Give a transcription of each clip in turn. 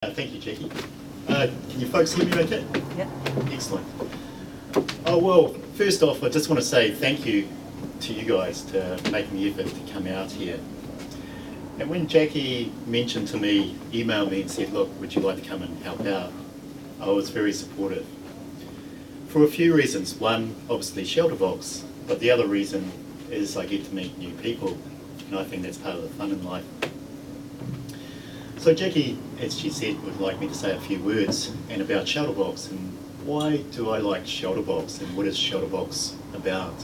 Thank you, Jackie. Can you folks hear me okay? Yep. Excellent. Oh, well, first off, I just want to say thank you to you guys for making the effort to come out here. And when Jackie mentioned to me, emailed me and said, look, would you like to come and help out? I was very supportive. For a few reasons. One, obviously Shelterbox, but the other reason is I get to meet new people, and I think that's part of the fun in life. So Jackie, as she said, would like me to say a few words and about Shelterbox and why do I like Shelterbox and what is Shelterbox about?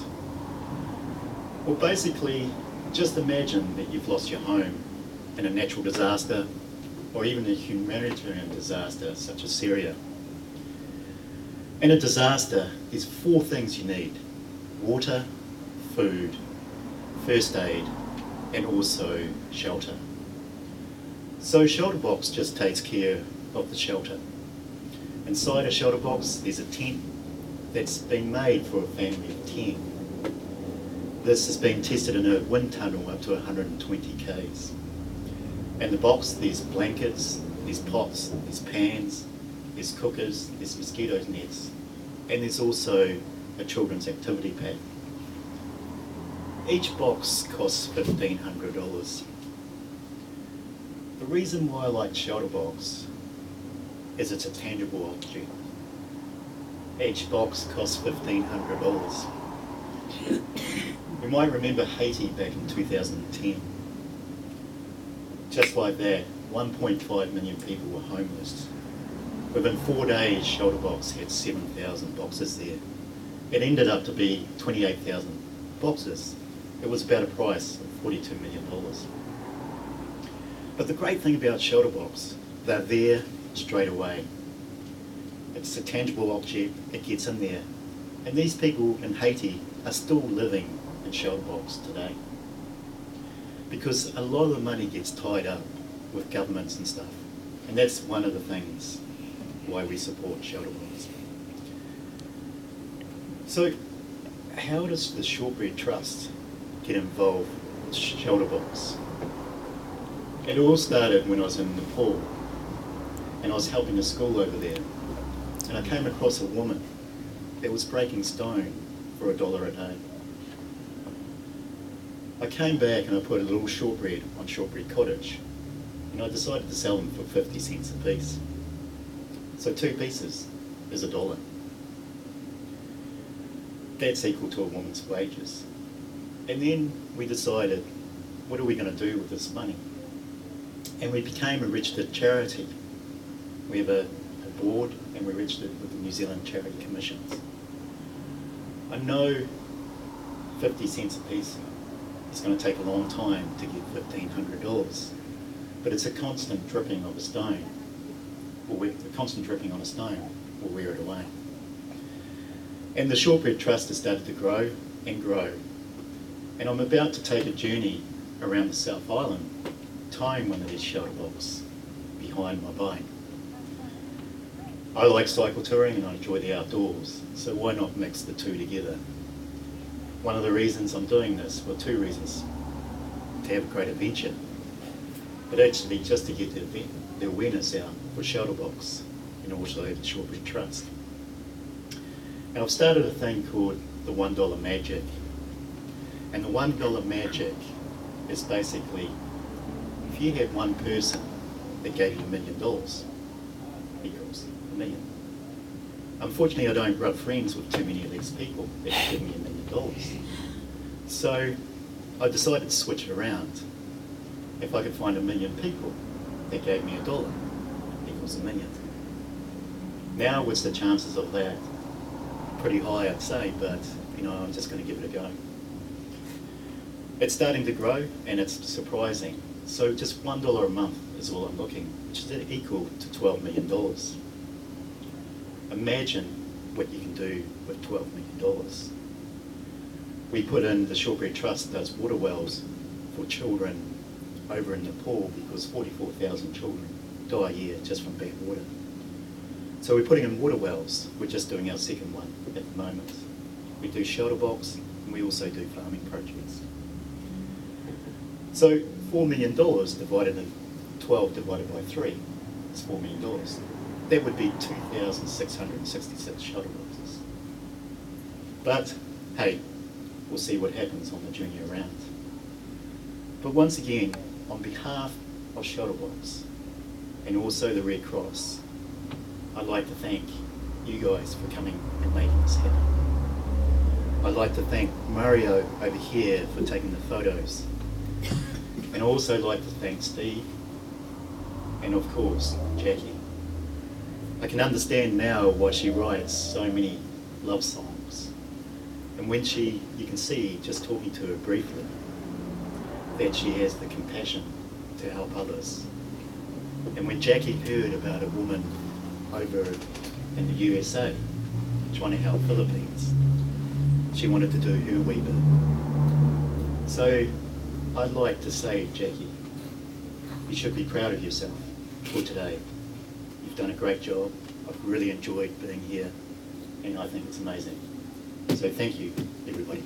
Well, basically, just imagine that you've lost your home in a natural disaster or even a humanitarian disaster such as Syria. In a disaster, there's 4 things you need: water, food, first aid, and also shelter. So Shelterbox just takes care of the shelter. Inside a Shelterbox, there's a tent that's been made for a family of 10. This has been tested in a wind tunnel up to 120 k's. In the box, there's blankets, there's pots, there's pans, there's cookers, there's mosquito nets, and there's also a children's activity pack. Each box costs $1,500. The reason why I like Shelterbox is it's a tangible object. Each box costs $1,500. You might remember Haiti back in 2010. Just like that, 1.5 million people were homeless. Within 4 days, Shelterbox had 7,000 boxes there. It ended up to be 28,000 boxes. It was about a price of $42 million. But the great thing about Shelterbox, they're there straight away. It's a tangible object, it gets in there. And these people in Haiti are still living in Shelterbox today. Because a lot of the money gets tied up with governments and stuff. And that's one of the things why we support Shelterbox. So, how does the Shortbread Trust get involved with Shelterbox? It all started when I was in Nepal, and I was helping a school over there, and I came across a woman that was breaking stone for $1 a day. I came back and I put a little shortbread on Shortbread Cottage, and I decided to sell them for 50 cents a piece. So 2 pieces is $1. That's equal to a woman's wages. And then we decided, what are we going to do with this money? And we became a registered charity. We have a board and we're registered with the New Zealand Charity Commissions. I know 50 cents a piece is going to take a long time to get $1,500, but it's a constant dripping of a stone. The constant dripping on a stone will wear it away. And the Shortbread Trust has started to grow and grow. And I'm about to take a journey around the South Island, tying one of these Shelterbox behind my bike. I like cycle touring and I enjoy the outdoors, so why not mix the two together? One of the reasons I'm doing this, well, 2 reasons: to have a great adventure, but actually just to get the awareness out for Shelterbox and also the Shortbread Trust. And I've started a thing called the $1 Magic. And the $1 Magic is basically, if you had one person that gave you $1 million, equals $1 million. Unfortunately, I don't rub friends with too many of these people that give me $1 million. So I decided to switch it around. If I could find 1 million people that gave me $1, equals $1 million. Now, what's the chances of that? Pretty high, I'd say, but I'm just going to give it a go. It's starting to grow and it's surprising. So just $1 a month is all I'm looking, which is equal to $12 million. Imagine what you can do with $12 million. We put in, the Shortbread Trust does water wells for children over in Nepal because 44,000 children die a year just from bad water. So we're putting in water wells. We're just doing our second one at the moment. We do Shelterbox and we also do farming projects. So $4 million divided in 12 divided by 3. is $4 million. That would be 2,666 shelter boxes. But hey, we'll see what happens on the junior round. But once again, on behalf of Shelterbox and also the Red Cross, I'd like to thank you guys for coming and making this happen. I'd like to thank Mario over here for taking the photos. And also like to thank Steve and of course Jackie. I can understand now why she writes so many love songs. And when you can see, just talking to her briefly, that she has the compassion to help others. And when Jackie heard about a woman over in the USA trying to help Philippines, she wanted to do her wee bit. So I'd like to say, Jackie, you should be proud of yourself for today. You've done a great job. I've really enjoyed being here, and I think it's amazing. So thank you, everybody.